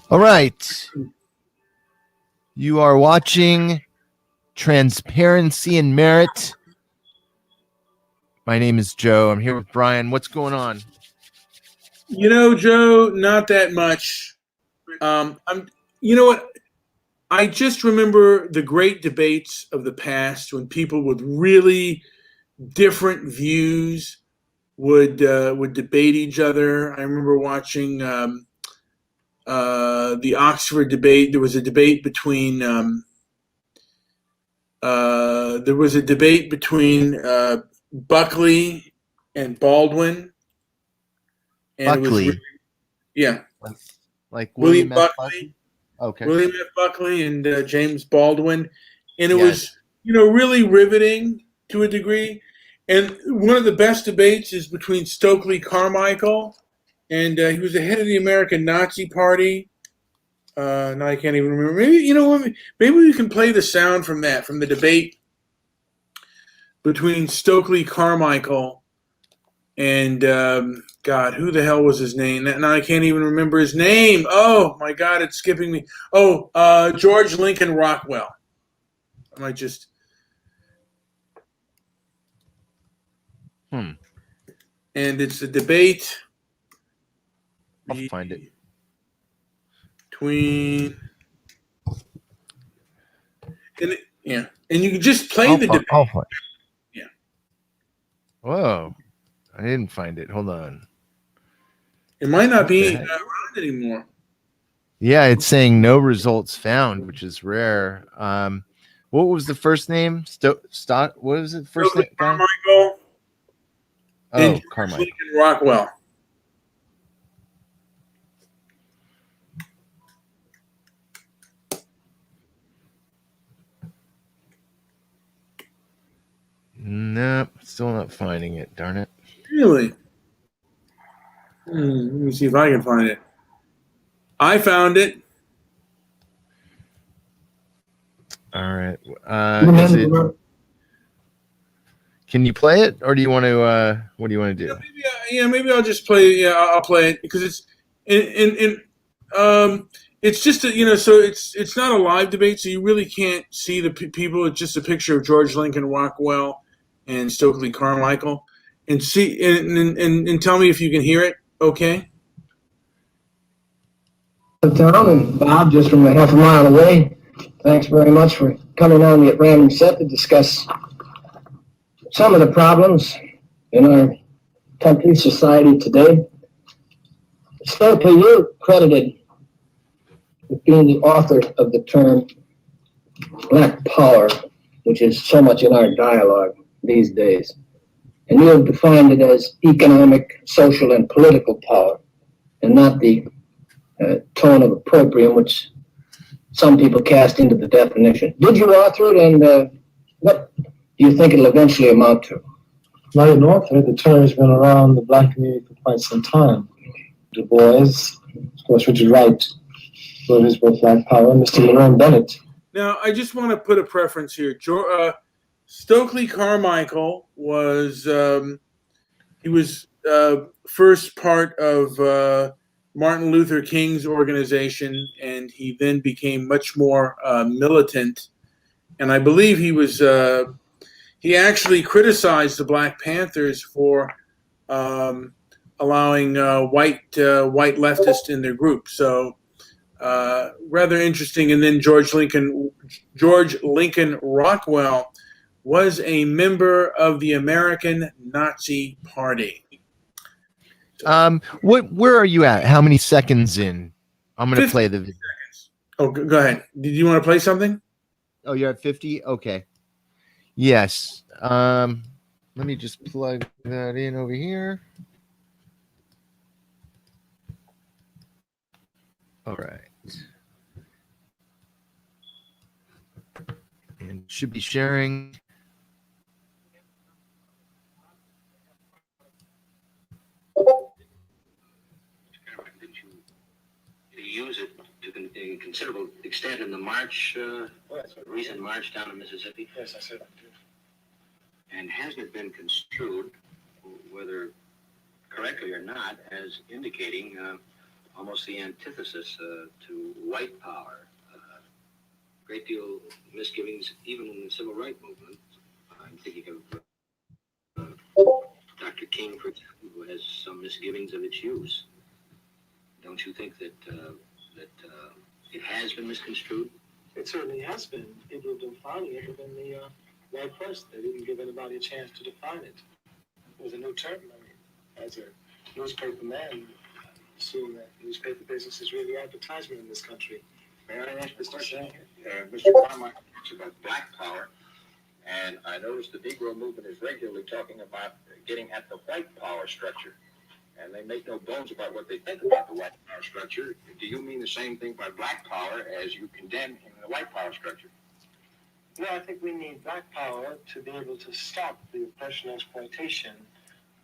All right. You are watching Transparency and Merit. My name is Joe. I'm here with Brian. What's going on? Joe, not that much. I'm. You know what? I just remember the great debates of the past when people with really different views would debate each other. I remember watching the Oxford debate. There was a debate between Buckley and Baldwin, and it was Buckley. yeah, Like William William F. Buckley. Okay. William F. Buckley and James Baldwin, and it Yes. was really riveting to a degree. And one of the best debates is between Stokely Carmichael, and he was the head of the American Nazi Party. Now I can't even remember. Maybe maybe we can play the sound from the debate between Stokely Carmichael and God, who the hell was his name? Now I can't even remember his name. Oh my God, it's skipping me. Oh, George Lincoln Rockwell. I might just. And it's a debate. I'll find it. Between. And you can just play the debate. Yeah. Whoa, I didn't find it. Hold on. It might not be around anymore. Yeah, it's saying no results found, which is rare. What was the first name? What was it? First name? Carmichael. Oh, Carmichael. Lincoln Rockwell. Nope, still not finding it. Darn it. Really? Let me see if I can find it. I found it. All right. Can you play it, or do you want to? What do you want to do? Maybe I'll just play. Yeah, I'll play it because it's it's just so it's not a live debate, so you really can't see the people. It's just a picture of George Lincoln Rockwell and Stokely Carmichael, and see and tell me if you can hear it. Okay. Town and Bob, just from a half a mile away. Thanks very much for coming on the At Random set to discuss some of the problems in our country, society today. Stokely, you're credited with being the author of the term Black Power, which is so much in our dialogue these days. And you have defined it as economic, social, and political power, and not the tone of opprobrium, which some people cast into the definition. Did you author it, and what do you think it'll eventually amount to? I didn't author it. The term has been around the black community for quite some time. Du Bois, of course, Richard Wright wrote his book Black Power, and Mr. Lerone Bennett. Now, I just want to put a preference here. Stokely Carmichael was he was first part of Martin Luther King's organization, and he then became much more militant. And I believe he actually criticized the Black Panthers for allowing white leftists in their group. So rather interesting. And then George Lincoln Rockwell was a member of the American Nazi Party. Where are you at? How many seconds in? I'm going to play the video. Seconds. Oh, go ahead. Did you want to play something? Oh, you're at 50? Okay. Yes. Let me just plug that in over here. All right. And should be sharing. Use it to a considerable extent in the recent march down to Mississippi? Yes, I said I did. And has it been construed, whether correctly or not, as indicating almost the antithesis to white power. Great deal of misgivings, even in the civil rights movement. I'm thinking of Dr. King, for example, who has some misgivings of its use. Don't you think that it has been misconstrued? It certainly has been. People have been finding it within the white press. They didn't give anybody a chance to define it. It was a new term. I mean, as a newspaper man, I assume that newspaper business is really advertisement in this country. May I ask a question? Mr. Carmichael talks about black power, and I notice the Negro movement is regularly talking about getting at the white power structure, and they make no bones about what they think about the white power structure. Do you mean the same thing by black power as you condemn in the white power structure? No, I think we need black power to be able to stop the oppression and exploitation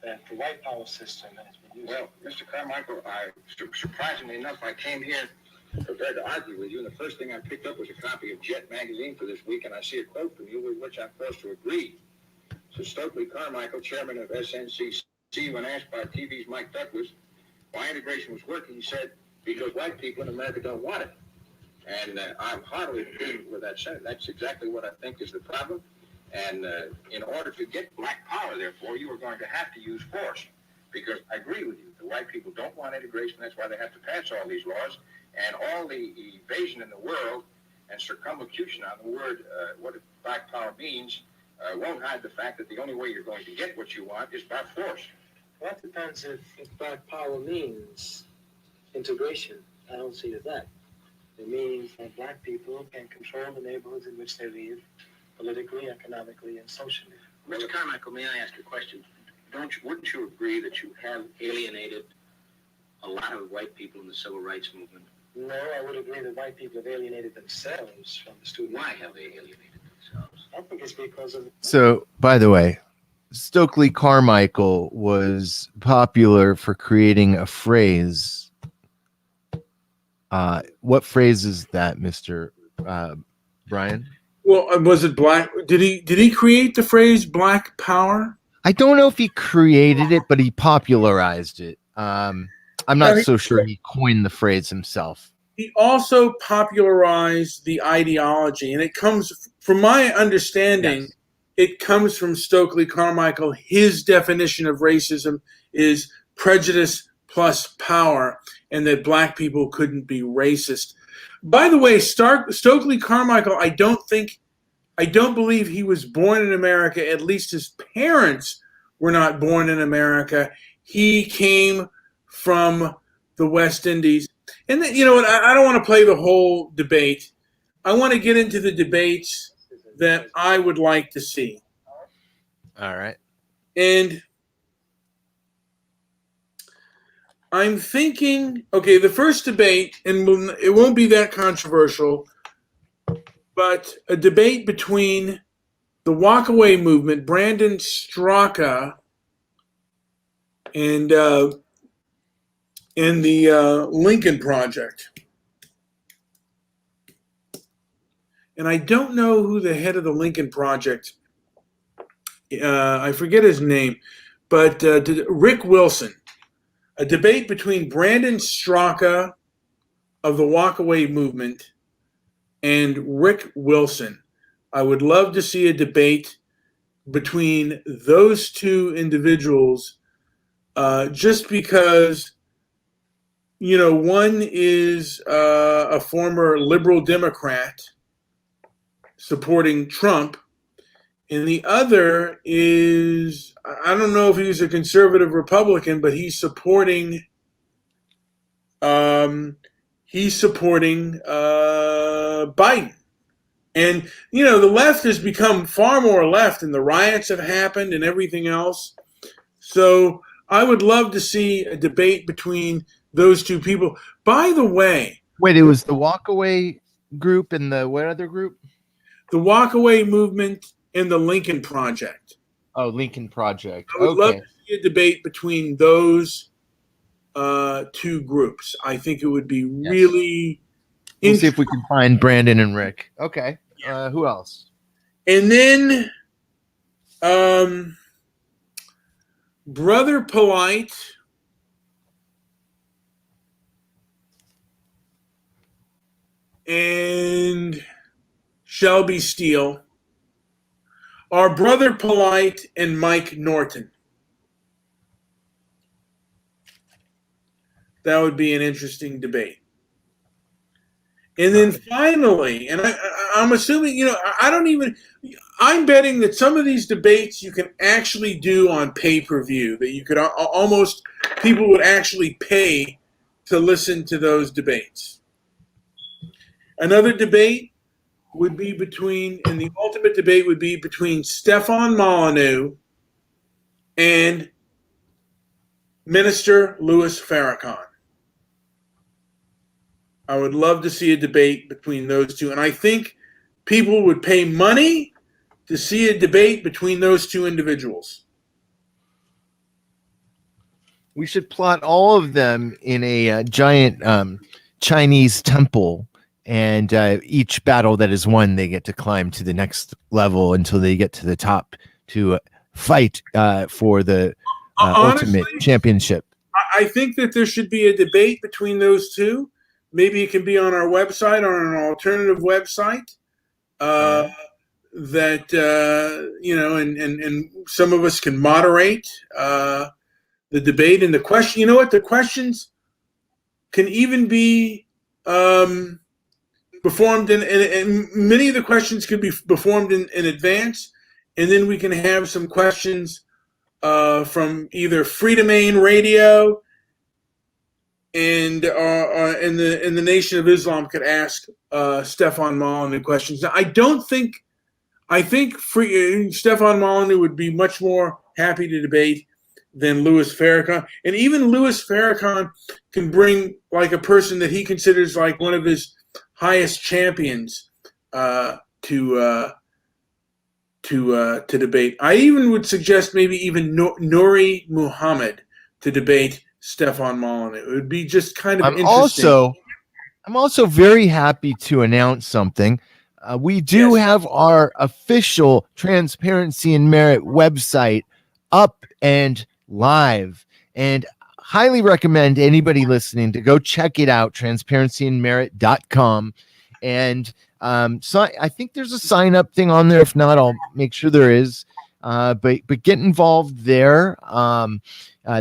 that the white power system has been using. Well, Mr. Carmichael, surprisingly enough, I came here prepared to argue with you, and the first thing I picked up was a copy of Jet magazine for this week, and I see a quote from you with which I'm forced to agree. So Stokely Carmichael, chairman of SNCC, when asked by TV's Mike Douglas why integration was working, he said, because white people in America don't want it. And I'm heartily agreeing with that sentiment. That's exactly what I think is the problem. And in order to get black power, therefore, you are going to have to use force. Because I agree with you, the white people don't want integration. That's why they have to pass all these laws. And all the evasion in the world and circumlocution on the word, what black power means, won't hide the fact that the only way you're going to get what you want is by force. Well, that depends if black power means integration. I don't see it as that. It means that black people can control the neighborhoods in which they live, politically, economically, and socially. Mr. Carmichael, may I ask a question? Wouldn't you agree that you have alienated a lot of white people in the civil rights movement? No, I would agree that white people have alienated themselves from the student. Why have they alienated themselves? I think it's because of... So, by the way, Stokely Carmichael was popular for creating a phrase. What phrase is that, Mr. Brian? Well, was it black? Did he create the phrase "black power"? I don't know if he created it, but he popularized it. I'm not so sure he coined the phrase himself. He also popularized the ideology, and it comes, from my understanding, Yes. it comes from Stokely Carmichael. His definition of racism is prejudice plus power, and that black people couldn't be racist. By the way, Stokely Carmichael, I don't believe he was born in America. At least his parents were not born in America. He came from the West Indies. And then, you know what? I don't want to play the whole debate. I want to get into the debates that I would like to see. All right. And I'm thinking, okay, the first debate, and it won't be that controversial, but a debate between the Walkaway Movement, Brandon Straka, and the Lincoln Project. And I don't know who the head of the Lincoln Project, I forget his name, but Rick Wilson. A debate between Brandon Straka of the Walkaway Movement and Rick Wilson. I would love to see a debate between those two individuals, just because, you know, one is a former liberal Democrat supporting Trump, and the other is, I don't know if he's a conservative Republican, but he's supporting Biden. And, you know, the left has become far more left, and the riots have happened and everything else. So I would love to see a debate between those two people. By the way, Wait, it was the Walkaway group and the what other group? the Walkaway Movement and the Lincoln Project. Oh, Lincoln Project. I would love Okay. to see a debate between those two groups. I think it would be really We'll see if we can find Brandon and Rick. Okay. Who else? And then Brother Polite and Shelby Steele, are Brother Polite and Mike Norton. That would be an interesting debate. And then finally, and I'm assuming, I'm betting that some of these debates you can actually do on pay-per-view, that you could people would actually pay to listen to those debates. Another debate would be and the ultimate debate would be between Stefan Molyneux and Minister Louis Farrakhan. I would love to see a debate between those two. And I think people would pay money to see a debate between those two individuals. We should plot all of them in a giant Chinese temple, and each battle that is won, they get to climb to the next level until they get to the top to fight for the Honestly, ultimate championship. I think that there should be a debate between those two. Maybe it can be on our website, on an alternative website. And some of us can moderate the debate and the question. You know what? The questions can even be performed and many of the questions could be performed in advance, and then we can have some questions from either Freedomain Radio and the Nation of Islam could ask Stefan Molyneux questions. Now, I think Stefan Molyneux would be much more happy to debate than Louis Farrakhan. And even Louis Farrakhan can bring like a person that he considers like one of his highest champions to debate. I even would suggest maybe even Nuri Muhammad to debate Stefan Molyneux. It would be just kind of interesting. I'm also very happy to announce something. We do have our official Transparency and Merit website up and live, and highly recommend anybody listening to go check it out, transparencyandmerit.com. And so I think there's a sign up thing on there. If not, I'll make sure there is. But get involved there.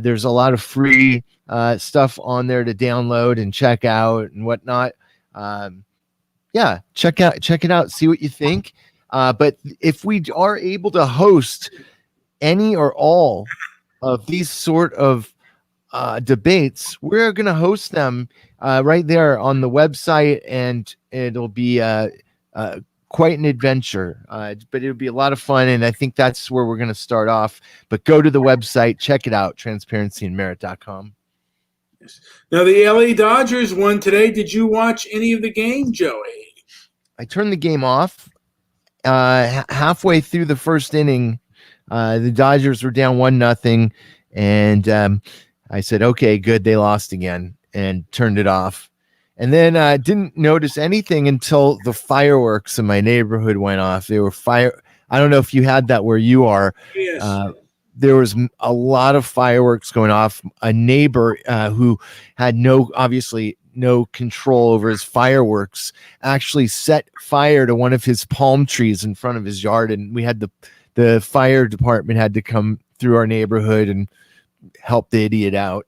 There's a lot of free stuff on there to download and check out and whatnot. Check it out, see what you think. But if we are able to host any or all of these sort of debates, we're going to host them right there on the website, and it'll be quite an adventure, but it'll be a lot of fun, and I think that's where we're going to start off. But go to the website, check it out, transparencyandmerit.com. Now, the LA Dodgers won today. Did you watch any of the game, Joey? I turned the game off halfway through the first inning. The Dodgers were down 1-0, and I said, okay, good, they lost again, and turned it off. And then I didn't notice anything until the fireworks in my neighborhood went off. They were I don't know if you had that where you are. Yes. There was a lot of fireworks going off. A neighbor who had obviously no control over his fireworks actually set fire to one of his palm trees in front of his yard. And we had the fire department had to come through our neighborhood and help the idiot out.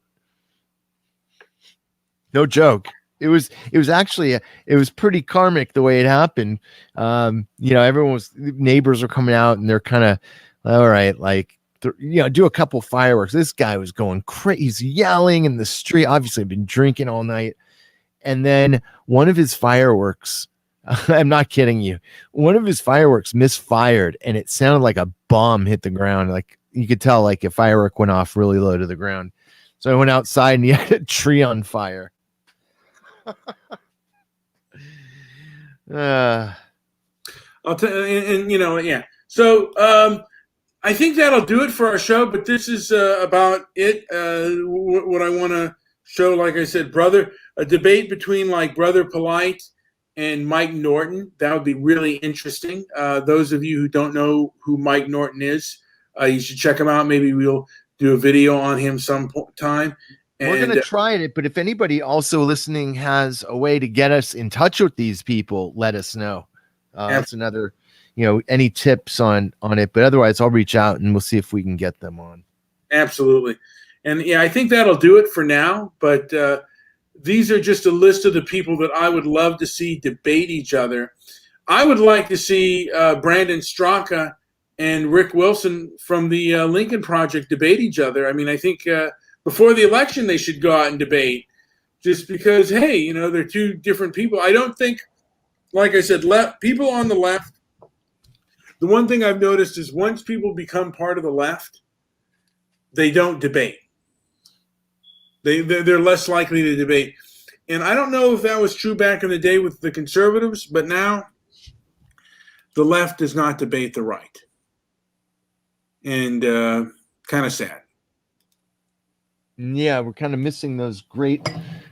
No joke. It was actually it was pretty karmic the way it happened. Neighbors were coming out and they're kind of, all right, like, do a couple fireworks. This guy was going crazy, yelling in the street. Obviously, I've been drinking all night. And then one of his fireworks, I'm not kidding you, one of his fireworks misfired, and it sounded like a bomb hit the ground. Like you could tell, like a firework went off really low to the ground. So I went outside, and he had a tree on fire. I'll tell you, So I think that'll do it for our show. But this is about it. What I want to show, like I said, a debate between like Brother Polite and Mike Norton. That would be really interesting. Those of you who don't know who Mike Norton is, you should check him out. Maybe we'll do a video on him sometime. We're And gonna try it, but if anybody also listening has a way to get us in touch with these people, let us know. That's another, any tips on it. But otherwise, I'll reach out and we'll see if we can get them on. absolutely. And yeah, I think that'll do it for now. But these are just a list of the people that I would love to see debate each other. I would like to see Brandon Straka and Rick Wilson from the Lincoln Project debate each other. I mean, I think before the election they should go out and debate, just because, hey, they're two different people. I don't think, like I said, people on the left, the one thing I've noticed is once people become part of the left, they don't debate. They're less likely to debate. And I don't know if that was true back in the day with the conservatives, but now the left does not debate the right. And kind of sad. Yeah, we're kind of missing those great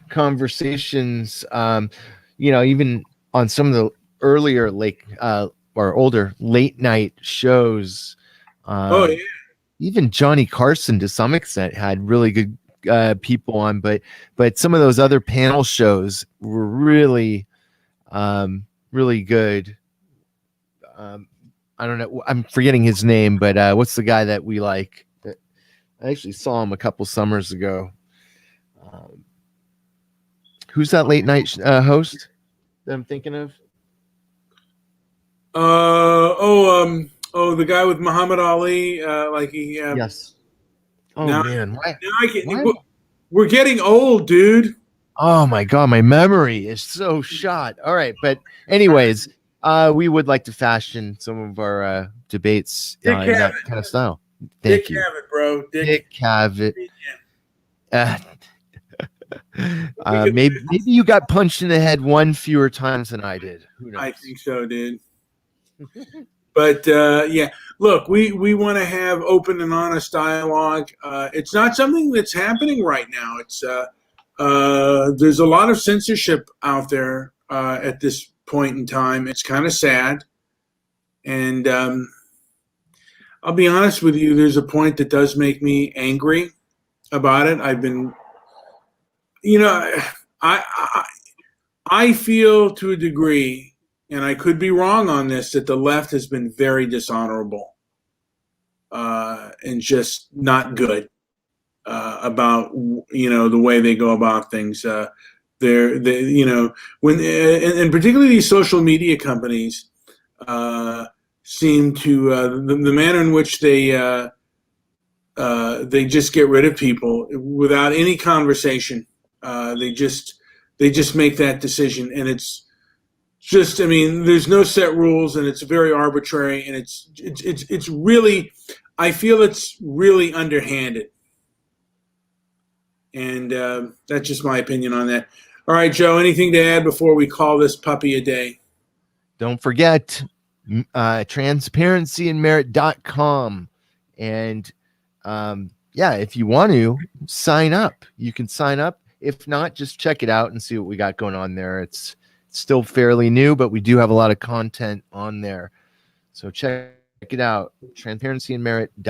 conversations. Even on some of the earlier or older late night shows. Even Johnny Carson to some extent had really good people on, but some of those other panel shows were really really good. I don't know, I'm forgetting his name, but what's the guy that we like? I actually saw him a couple summers ago. Who's that late night host that I'm thinking of? The guy with Muhammad Ali, Yes. Oh now, man, why? We're getting old, dude. Oh my god, my memory is so shot. All right, but anyways, we would like to fashion some of our debates in that kind of style. Thank you. Cavett, bro. Dick Cavett. Maybe you got punched in the head one fewer times than I did. Who knows? I think so, dude. But yeah, look, we want to have open and honest dialogue. It's not something that's happening right now. It's there's a lot of censorship out there at this point in time. It's kind of sad, and I'll be honest with you. There's a point that does make me angry about it. I've been, I feel to a degree, and I could be wrong on this, that the left has been very dishonorable and just not good about the way they go about things. And particularly these social media companies seem to the manner in which they just get rid of people without any conversation. They just make that decision, and it's just, there's no set rules, and it's very arbitrary, and it's really, I feel it's really underhanded, and that's just my opinion on that. All right, Joe, anything to add before we call this puppy a day? Don't forget transparencyandmerit.com, and if you want to sign up, you can sign up. If not, just check it out and see what we got going on there. It's still fairly new, but we do have a lot of content on there, so check it out. transparencyandmerit.com.